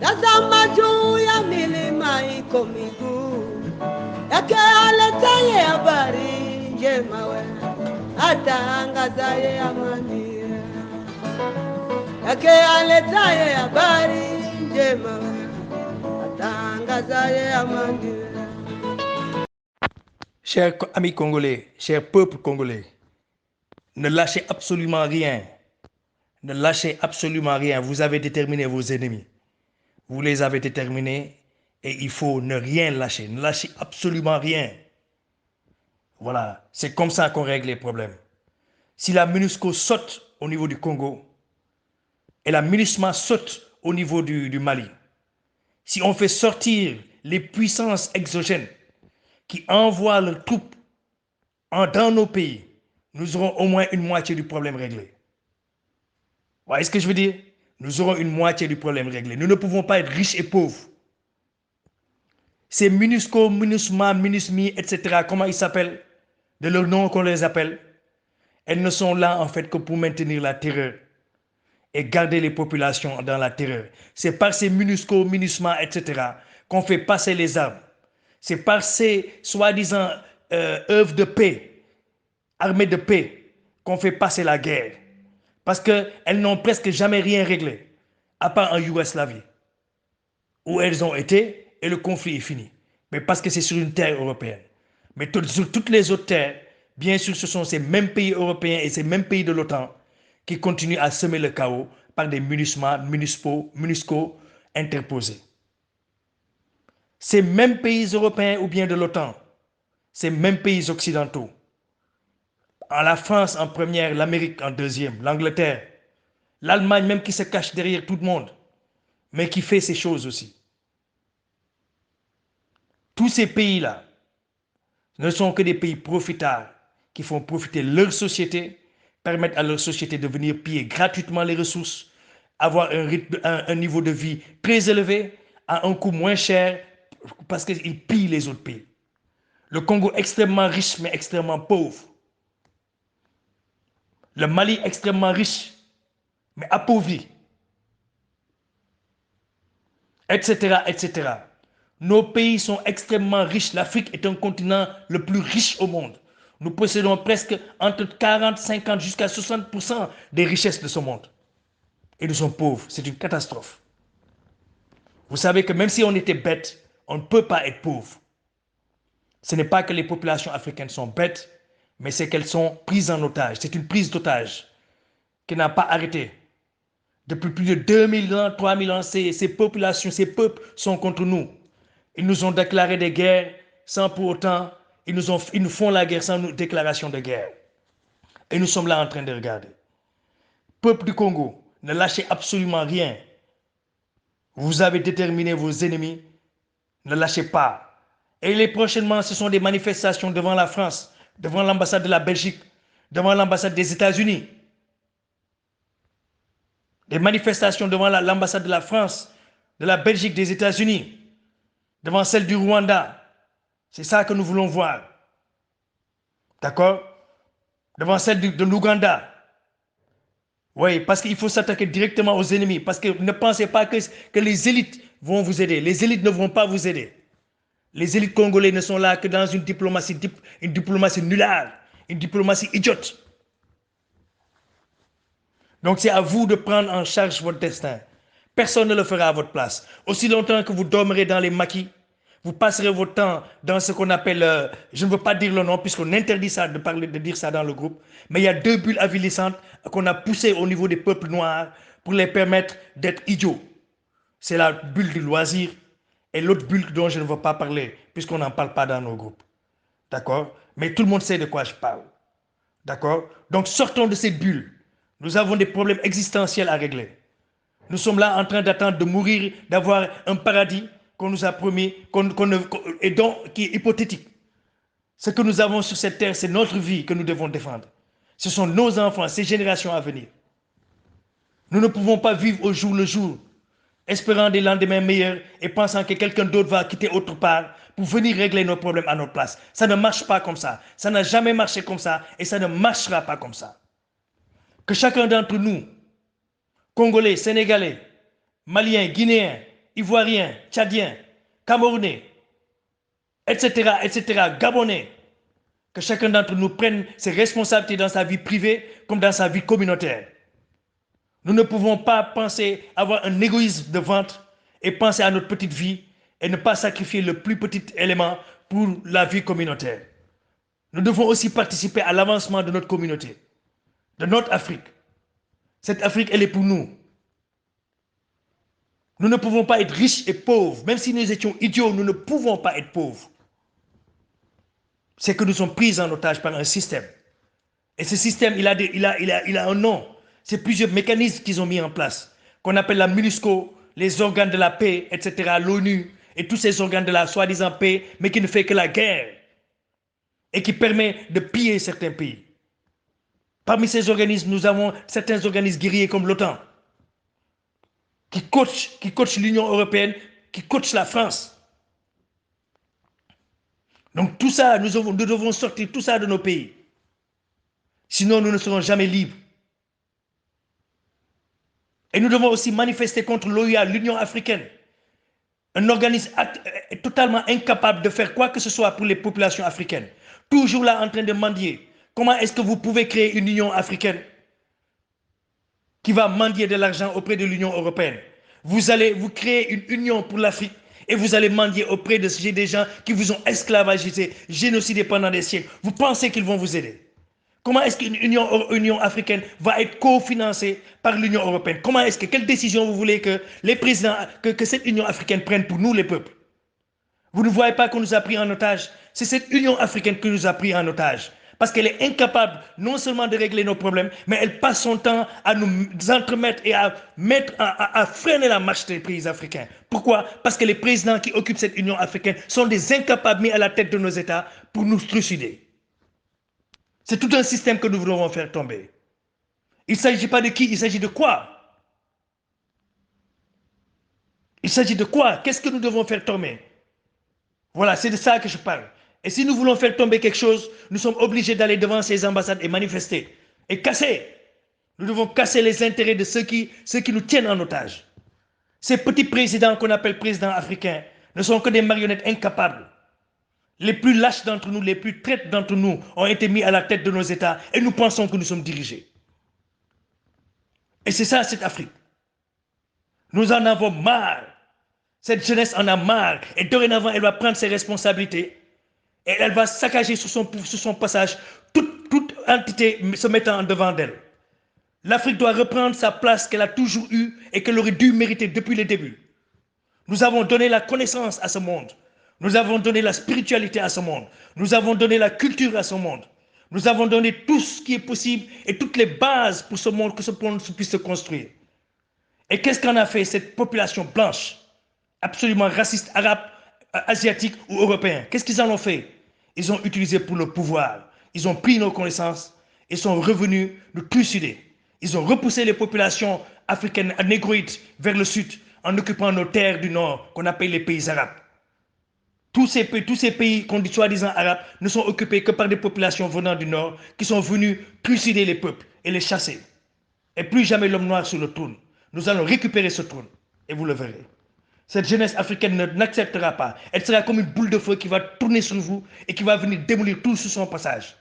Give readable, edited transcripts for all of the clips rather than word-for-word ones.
Tazama juu ya milima iko miguu yake aletaye habari njema, we atangazaye amani yake aletaye habari njema, we atangazaye amani. Chers amis congolais, chers peuples congolais, ne lâchez absolument rien. Ne lâchez absolument rien. Vous avez déterminé vos ennemis. Vous les avez déterminés et il faut ne rien lâcher. Ne lâchez absolument rien. Voilà, c'est comme ça qu'on règle les problèmes. Si la MINUSCO saute au niveau du Congo et la MINUSMA saute au niveau du Mali, si on fait sortir les puissances exogènes qui envoient leurs troupes dans nos pays, nous aurons au moins une moitié du problème réglé. Vous voyez ce que je veux dire? Nous aurons une moitié du problème réglé. Nous ne pouvons pas être riches et pauvres. Ces MINUSCO, MINUSMA, MINUSMI, etc., comment ils s'appellent, de leur nom qu'on les appelle, elles ne sont là en fait que pour maintenir la terreur et garder les populations dans la terreur. C'est par ces MINUSCO, MINUSMA, etc., qu'on fait passer les armes. C'est par ces soi-disant œuvres de paix, armées de paix, qu'on fait passer la guerre. Parce qu'elles n'ont presque jamais rien réglé, à part en Yougoslavie, où elles ont été et le conflit est fini. Mais parce que c'est sur une terre européenne. Mais sur toutes les autres terres, bien sûr, ce sont ces mêmes pays européens et ces mêmes pays de l'OTAN qui continuent à semer le chaos par des MINUSMA, MINUSCO interposés. Ces mêmes pays européens ou bien de l'OTAN, ces mêmes pays occidentaux, la France en première, l'Amérique en deuxième, l'Angleterre, l'Allemagne même qui se cache derrière tout le monde, mais qui fait ces choses aussi. Tous ces pays-là ne sont que des pays profitards qui font profiter leur société, permettent à leur société de venir piller gratuitement les ressources, avoir un niveau de vie très élevé, à un coût moins cher, parce qu'ils pillent les autres pays. Le Congo extrêmement riche, mais extrêmement pauvre. Le Mali extrêmement riche, mais appauvri. Etc., etc. Nos pays sont extrêmement riches. L'Afrique est un continent le plus riche au monde. Nous possédons presque entre 40, 50 jusqu'à 60% des richesses de ce monde. Et nous sommes pauvres. C'est une catastrophe. Vous savez que même si on était bête, on ne peut pas être pauvre. Ce n'est pas que les populations africaines sont bêtes, mais c'est qu'elles sont prises en otage. C'est une prise d'otage qui n'a pas arrêté. Depuis plus de 2000 ans, 3000 ans, ces populations, ces peuples sont contre nous. Ils nous ont déclaré des guerres sans pour autant, ils nous font la guerre sans déclaration de guerre. Et nous sommes là en train de regarder. Peuple du Congo, ne lâchez absolument rien. Vous avez déterminé vos ennemis, ne lâchez pas. Et prochainement, ce sont des manifestations devant la France, devant l'ambassade de la Belgique, devant l'ambassade des États-Unis. Des manifestations devant l'ambassade de la France, de la Belgique, des États-Unis, devant celle du Rwanda. C'est ça que nous voulons voir. D'accord? Devant celle de l'Ouganda. Oui, parce qu'il faut s'attaquer directement aux ennemis. Parce que ne pensez pas que les élites vont vous aider. Les élites ne vont pas vous aider. Les élites congolaises ne sont là que dans une diplomatie nullard, une diplomatie idiote. Donc c'est à vous de prendre en charge votre destin. Personne ne le fera à votre place. Aussi longtemps que vous dormirez dans les maquis, vous passerez votre temps dans ce qu'on appelle, je ne veux pas dire le nom puisqu'on interdit ça de dire ça dans le groupe, mais il y a deux bulles avilissantes qu'on a poussées au niveau des peuples noirs pour les permettre d'être idiots. C'est la bulle du loisir et l'autre bulle dont je ne veux pas parler puisqu'on n'en parle pas dans nos groupes. D'accord? Mais tout le monde sait de quoi je parle. D'accord? Donc sortons de cette bulle. Nous avons des problèmes existentiels à régler. Nous sommes là en train d'attendre de mourir, d'avoir un paradis qu'on nous a promis, et donc qui est hypothétique. Ce que nous avons sur cette terre, c'est notre vie que nous devons défendre. Ce sont nos enfants, ces générations à venir. Nous ne pouvons pas vivre au jour le jour, espérant des lendemains meilleurs et pensant que quelqu'un d'autre va quitter autre part pour venir régler nos problèmes à notre place. Ça ne marche pas comme ça. Ça n'a jamais marché comme ça et ça ne marchera pas comme ça. Que chacun d'entre nous, Congolais, Sénégalais, Maliens, Guinéens Ivoiriens, Tchadiens, Camerounais, etc., Gabonais, que chacun d'entre nous prenne ses responsabilités dans sa vie privée comme dans sa vie communautaire. Nous ne pouvons pas penser avoir un égoïsme de ventre et penser à notre petite vie et ne pas sacrifier le plus petit élément pour la vie communautaire. Nous devons aussi participer à l'avancement de notre communauté, de notre Afrique. Cette Afrique, elle est pour nous. Nous ne pouvons pas être riches et pauvres. Même si nous étions idiots, nous ne pouvons pas être pauvres. C'est que nous sommes pris en otage par un système. Et ce système, il a un nom. C'est plusieurs mécanismes qu'ils ont mis en place, qu'on appelle la MINUSCO, les organes de la paix, etc., l'ONU, et tous ces organes de la soi-disant paix, mais qui ne fait que la guerre, et qui permet de piller certains pays. Parmi ces organismes, nous avons certains organismes guerriers comme l'OTAN, qui coachent l'Union européenne, qui coachent la France. Donc tout ça, nous devons sortir tout ça de nos pays. Sinon, nous ne serons jamais libres. Et nous devons aussi manifester contre l'OUA, l'Union africaine, un organisme totalement incapable de faire quoi que ce soit pour les populations africaines. Toujours là en train de mendier. Comment est-ce que vous pouvez créer une Union africaine qui va mendier de l'argent auprès de l'Union européenne? Vous créez une union pour l'Afrique et vous allez mendier auprès de des gens qui vous ont esclavagisé, génocidé pendant des siècles. Vous pensez qu'ils vont vous aider? Comment est-ce qu'une Union africaine va être cofinancée par l'Union européenne? Quelle décision vous voulez que les présidents, que cette Union africaine prenne pour nous, les peuples? Vous ne voyez pas qu'on nous a pris en otage? C'est cette Union africaine qui nous a pris en otage. Parce qu'elle est incapable non seulement de régler nos problèmes, mais elle passe son temps à nous entremettre et à freiner la marche des pays africains. Pourquoi? Parce que les présidents qui occupent cette Union africaine sont des incapables mis à la tête de nos États pour nous trucider. C'est tout un système que nous voulons faire tomber. Il ne s'agit pas de qui, il s'agit de quoi? Il s'agit de quoi? Qu'est-ce que nous devons faire tomber? Voilà, c'est de ça que je parle. Et si nous voulons faire tomber quelque chose, nous sommes obligés d'aller devant ces ambassades et manifester. Et casser. Nous devons casser les intérêts de ceux qui nous tiennent en otage. Ces petits présidents qu'on appelle présidents africains ne sont que des marionnettes incapables. Les plus lâches d'entre nous, les plus traîtres d'entre nous ont été mis à la tête de nos États et nous pensons que nous sommes dirigés. Et c'est ça cette Afrique. Nous en avons marre. Cette jeunesse en a marre. Et dorénavant, elle va prendre ses responsabilités et elle va saccager sur son passage toute entité se mettant devant d'elle. L'Afrique doit reprendre sa place qu'elle a toujours eue et qu'elle aurait dû mériter depuis le début. Nous avons donné la connaissance à ce monde. Nous avons donné la spiritualité à ce monde. Nous avons donné la culture à ce monde. Nous avons donné tout ce qui est possible et toutes les bases pour ce monde, que ce monde puisse se construire. Et qu'est-ce qu'en a fait cette population blanche, absolument raciste, arabe, asiatique ou européen? Qu'est-ce qu'ils en ont fait? Ils ont utilisé pour le pouvoir. Ils ont pris nos connaissances et sont revenus nous trucider. Ils ont repoussé les populations africaines négroïdes vers le sud en occupant nos terres du nord qu'on appelle les pays arabes. Tous ces pays qu'on dit soi-disant arabes ne sont occupés que par des populations venant du Nord qui sont venues trucider les peuples et les chasser. Et plus jamais l'homme noir sur le trône. Nous allons récupérer ce trône et vous le verrez. Cette jeunesse africaine n'acceptera pas. Elle sera comme une boule de feu qui va tourner sur vous et qui va venir démolir tout sur son passage.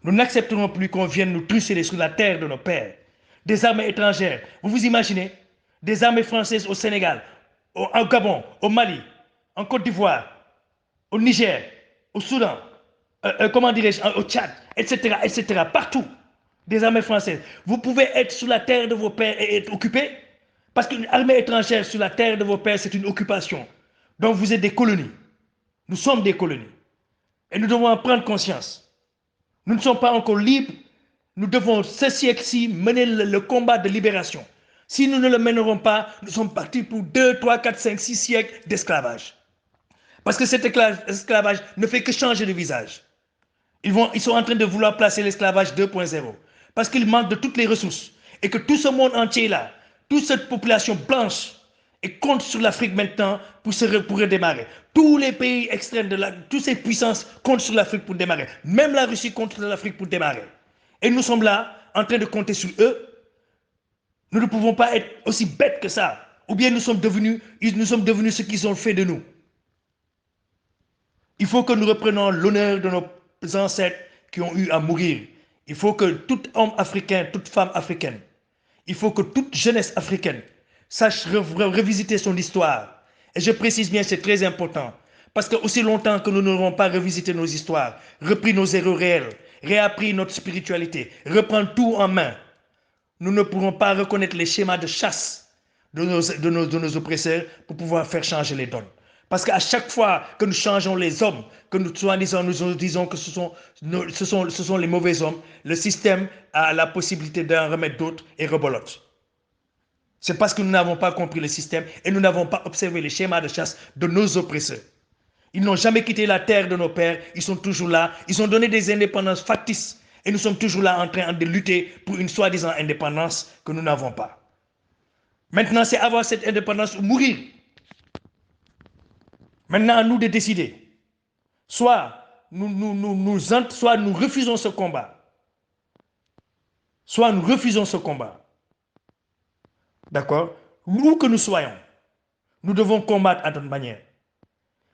Nous n'accepterons plus qu'on vienne nous trucider sur la terre de nos pères. Des armées étrangères. Vous vous imaginez? Des armées françaises au Sénégal, au Gabon, au Mali, en Côte d'Ivoire, au Niger, au Soudan, au Tchad, etc., partout, des armées françaises. Vous pouvez être sur la terre de vos pères et être occupé, parce qu'une armée étrangère sur la terre de vos pères, c'est une occupation. Donc vous êtes des colonies. Nous sommes des colonies. Et nous devons en prendre conscience. Nous ne sommes pas encore libres. Nous devons ce siècle-ci mener le combat de libération. Si nous ne le mènerons pas, nous sommes partis pour 2, 3, 4, 5, 6 siècles d'esclavage. Parce que cet esclavage ne fait que changer de visage. Ils sont en train de vouloir placer l'esclavage 2.0. Parce qu'il manque de toutes les ressources. Et que tout ce monde entier là, toute cette population blanche, et compte sur l'Afrique maintenant pour redémarrer. Tous les pays extrêmes, toutes ces puissances comptent sur l'Afrique pour démarrer. Même la Russie compte sur l'Afrique pour démarrer. Et nous sommes là, en train de compter sur eux. Nous ne pouvons pas être aussi bêtes que ça. ou bien nous sommes devenus ce qu'ils ont fait de nous. Il faut que nous reprenions l'honneur de nos ancêtres qui ont eu à mourir. Il faut que tout homme africain, toute femme africaine, il faut que toute jeunesse africaine sache revisiter son histoire. Et je précise bien, c'est très important. Parce que aussi longtemps que nous n'aurons pas revisité nos histoires, repris nos erreurs réelles, réappris notre spiritualité, reprendre tout en main, nous ne pourrons pas reconnaître les schémas de chasse de nos oppresseurs pour pouvoir faire changer les donnes. Parce qu'à chaque fois que nous changeons les hommes, que nous soi-disant nous disons que ce sont les mauvais hommes, le système a la possibilité d'en remettre d'autres et rebolote. C'est parce que nous n'avons pas compris le système et nous n'avons pas observé les schémas de chasse de nos oppresseurs. Ils n'ont jamais quitté la terre de nos pères, ils sont toujours là, ils ont donné des indépendances factices et nous sommes toujours là en train de lutter pour une soi-disant indépendance que nous n'avons pas. Maintenant, c'est avoir cette indépendance ou mourir. Maintenant, à nous de décider. Soit nous refusons ce combat, soit nous refusons ce combat. D'accord? Où que nous soyons, nous devons combattre à notre manière.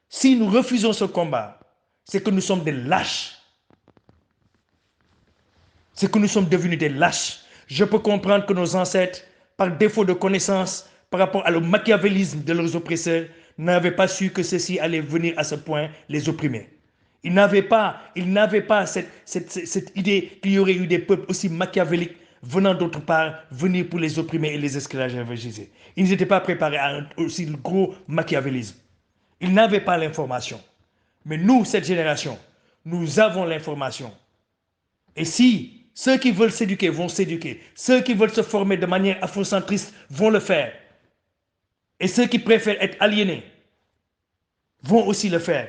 Si nous refusons ce combat, c'est que nous sommes des lâches. C'est que nous sommes devenus des lâches. Je peux comprendre que nos ancêtres, par défaut de connaissance, par rapport au machiavélisme de leurs oppresseurs, n'avaient pas su que ceci allait venir à ce point les opprimer. Ils n'avaient pas cette idée qu'il y aurait eu des peuples aussi machiavéliques venant d'autre part, venir pour les opprimer et les esclavagiser. Ils n'étaient pas préparés à un aussi gros machiavélisme. Ils n'avaient pas l'information. Mais nous, cette génération, nous avons l'information. Et si ceux qui veulent s'éduquer vont s'éduquer, ceux qui veulent se former de manière afrocentriste vont le faire, et ceux qui préfèrent être aliénés vont aussi le faire.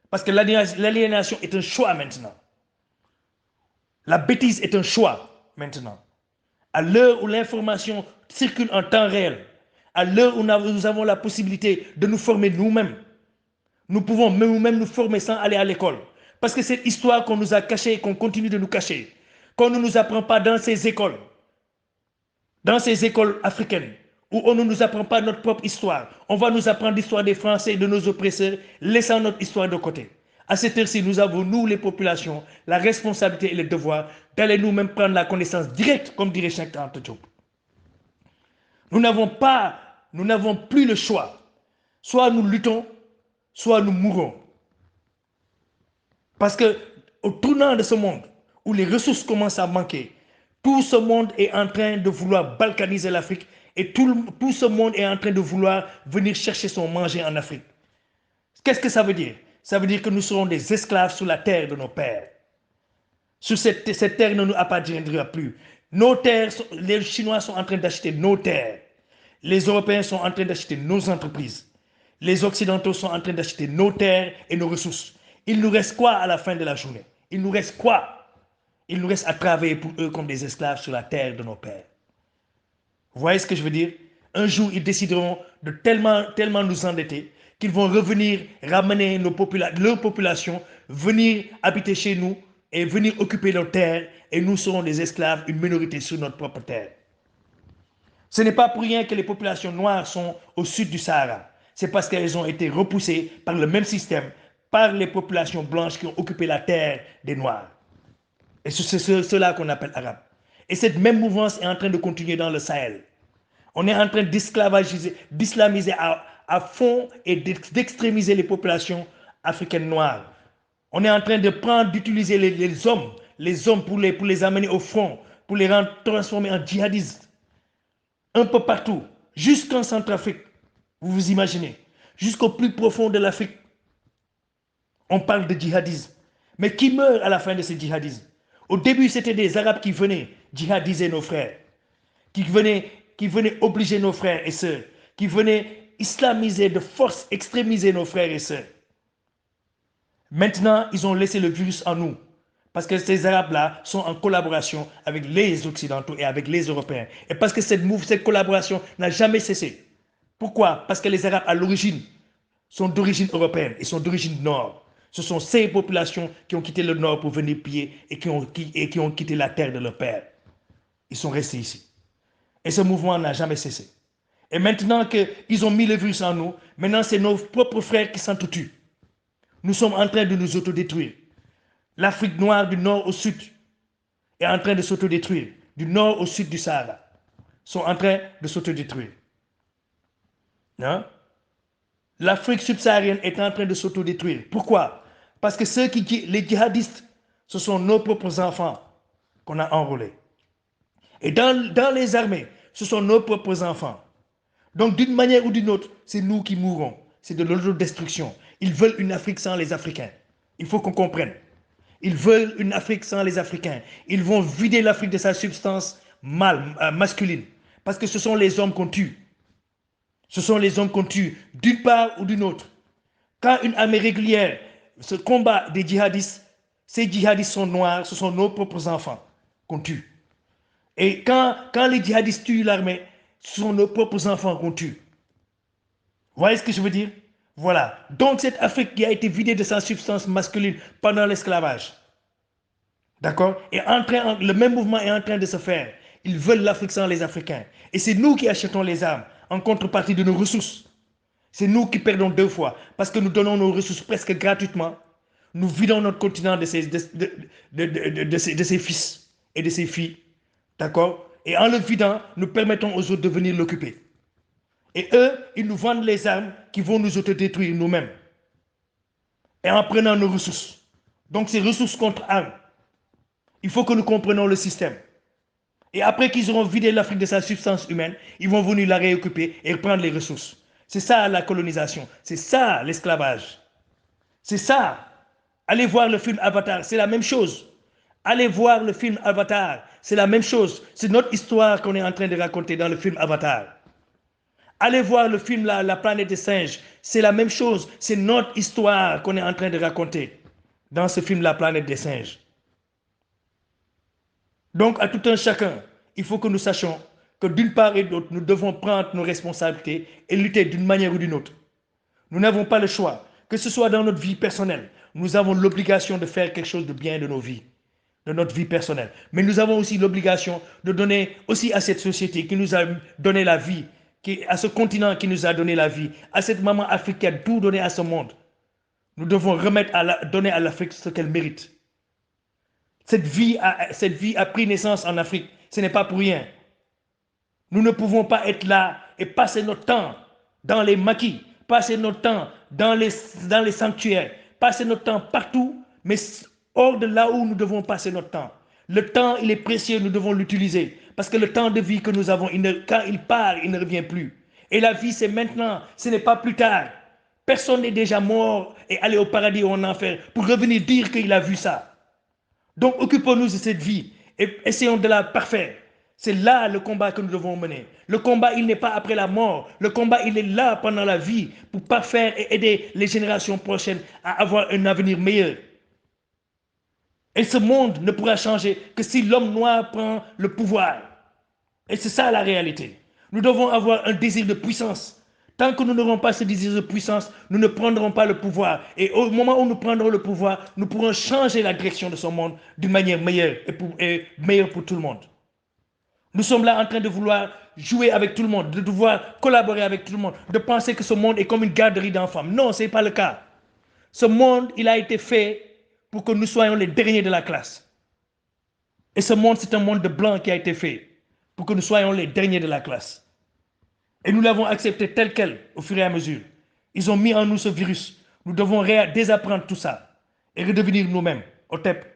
Parce que l'aliénation est un choix maintenant. La bêtise est un choix maintenant. À l'heure où l'information circule en temps réel, à l'heure où nous avons la possibilité de nous former nous-mêmes, nous pouvons nous-mêmes nous former sans aller à l'école. Parce que cette histoire qu'on nous a cachée et qu'on continue de nous cacher, qu'on ne nous apprend pas dans ces écoles africaines, où on ne nous apprend pas notre propre histoire, on va nous apprendre l'histoire des Français et de nos oppresseurs, laissant notre histoire de côté. À cette heure-ci, nous avons, nous les populations, la responsabilité et le devoir d'aller nous-mêmes prendre la connaissance directe, comme dirait Cheikh Anta Diop. Nous n'avons plus le choix. Soit nous luttons, soit nous mourons. Parce que au tournant de ce monde, où les ressources commencent à manquer, tout ce monde est en train de vouloir balkaniser l'Afrique et tout ce monde est en train de vouloir venir chercher son manger en Afrique. Qu'est-ce que ça veut dire? Ça veut dire que nous serons des esclaves sur la terre de nos pères. Sur cette terre ne nous appartiendra plus. Nos terres, les Chinois sont en train d'acheter nos terres. Les Européens sont en train d'acheter nos entreprises. Les Occidentaux sont en train d'acheter nos terres et nos ressources. Il nous reste quoi à la fin de la journée? Il nous reste quoi? Il nous reste à travailler pour eux comme des esclaves sur la terre de nos pères. Vous voyez ce que je veux dire? Un jour, ils décideront de tellement nous endetter qu'ils vont revenir ramener leur population, venir habiter chez nous et venir occuper nos terres et nous serons des esclaves, une minorité sur notre propre terre. Ce n'est pas pour rien que les populations noires sont au sud du Sahara. C'est parce qu'elles ont été repoussées par le même système, par les populations blanches qui ont occupé la terre des Noirs. Et c'est cela qu'on appelle arabe. Et cette même mouvance est en train de continuer dans le Sahel. On est en train d'islamiser à fond et d'extrémiser les populations africaines noires. On est en train d'utiliser les hommes pour les amener au front, pour les transformer en djihadistes. Un peu partout, jusqu'en Centrafrique, vous vous imaginez, jusqu'au plus profond de l'Afrique, on parle de djihadisme. Mais qui meurt à la fin de ce djihadisme? Au début, c'était des Arabes qui venaient djihadiser nos frères, qui venaient obliger nos frères et sœurs, qui venaient islamiser de force, extrémiser nos frères et sœurs. Maintenant, ils ont laissé le virus en nous. Parce que ces Arabes-là sont en collaboration avec les Occidentaux et avec les Européens. Et parce que cette collaboration n'a jamais cessé. Pourquoi? Parce que les Arabes, à l'origine, sont d'origine européenne et sont d'origine nord. Ce sont ces populations qui ont quitté le nord pour venir piller et qui ont quitté la terre de leur père. Ils sont restés ici. Et ce mouvement n'a jamais cessé. Et maintenant qu'ils ont mis le virus en nous, maintenant c'est nos propres frères qui s'entretuent. Nous sommes en train de nous autodétruire. L'Afrique noire du nord au sud est en train de s'autodétruire. Du nord au sud du Sahara sont en train de s'autodétruire. Hein? L'Afrique subsaharienne est en train de s'autodétruire. Pourquoi? Parce que les djihadistes, ce sont nos propres enfants qu'on a enrôlés. Et dans les armées, ce sont nos propres enfants. Donc d'une manière ou d'une autre, c'est nous qui mourrons. C'est de l'autodestruction. Ils veulent une Afrique sans les Africains. Il faut qu'on comprenne. Ils veulent une Afrique sans les Africains. Ils vont vider l'Afrique de sa substance masculine. Parce que ce sont les hommes qu'on tue. Ce sont les hommes qu'on tue d'une part ou d'une autre. Quand une armée régulière se combat des djihadistes, ces djihadistes sont noirs, ce sont nos propres enfants qu'on tue. Et quand les djihadistes tuent l'armée, ce sont nos propres enfants qu'on tue. Vous voyez ce que je veux dire? Voilà. Donc cette Afrique qui a été vidée de sa substance masculine pendant l'esclavage. D'accord? Et le même mouvement est en train de se faire. Ils veulent l'Afrique sans les Africains. Et c'est nous qui achetons les armes en contrepartie de nos ressources. C'est nous qui perdons deux fois parce que nous donnons nos ressources presque gratuitement. Nous vidons notre continent de ses fils et de ses filles. D'accord? Et en le vidant, nous permettons aux autres de venir l'occuper. Et eux, ils nous vendent les armes qui vont nous autodétruire nous-mêmes. Et en prenant nos ressources. Donc c'est ressources contre armes. Il faut que nous comprenions le système. Et après qu'ils auront vidé l'Afrique de sa substance humaine, ils vont venir la réoccuper et reprendre les ressources. C'est ça la colonisation. C'est ça l'esclavage. C'est ça. Allez voir le film Avatar, c'est la même chose. Allez voir le film Avatar, c'est la même chose. C'est notre histoire qu'on est en train de raconter dans le film Avatar. Allez voir le film La planète des singes, c'est la même chose. C'est notre histoire qu'on est en train de raconter dans ce film La planète des singes. Donc à tout un chacun, il faut que nous sachions que d'une part et d'autre, nous devons prendre nos responsabilités et lutter d'une manière ou d'une autre. Nous n'avons pas le choix, que ce soit dans notre vie personnelle. Nous avons l'obligation de faire quelque chose de bien de nos vies, de notre vie personnelle. Mais nous avons aussi l'obligation de donner aussi à cette société qui nous a donné la vie, à ce continent qui nous a donné la vie, à cette maman africaine, tout donné à ce monde. Nous devons donner à l'Afrique ce qu'elle mérite. Cette vie a pris naissance en Afrique. Ce n'est pas pour rien. Nous ne pouvons pas être là et passer notre temps dans les maquis, passer notre temps dans les sanctuaires, passer notre temps partout, mais hors de là où nous devons passer notre temps. Le temps, il est précieux, nous devons l'utiliser. Parce que le temps de vie que nous avons, quand il part, il ne revient plus. Et la vie, c'est maintenant, ce n'est pas plus tard. Personne n'est déjà mort et allé au paradis ou en enfer pour revenir dire qu'il a vu ça. Donc occupons-nous de cette vie et essayons de la parfaire. C'est là le combat que nous devons mener. Le combat, il n'est pas après la mort. Le combat, il est là pendant la vie pour parfaire et aider les générations prochaines à avoir un avenir meilleur. Et ce monde ne pourra changer que si l'homme noir prend le pouvoir. Et c'est ça la réalité. Nous devons avoir un désir de puissance. Tant que nous n'aurons pas ce désir de puissance, nous ne prendrons pas le pouvoir. Et au moment où nous prendrons le pouvoir, nous pourrons changer la direction de ce monde d'une manière meilleure et meilleure pour tout le monde. Nous sommes là en train de vouloir jouer avec tout le monde, de devoir collaborer avec tout le monde, de penser que ce monde est comme une garderie d'enfants. Non, ce n'est pas le cas. Ce monde, il a été fait pour que nous soyons les derniers de la classe. Et ce monde, c'est un monde de blancs qui a été fait pour que nous soyons les derniers de la classe. Et nous l'avons accepté tel quel au fur et à mesure. Ils ont mis en nous ce virus. Nous devons désapprendre tout ça et redevenir nous-mêmes. Au TEP.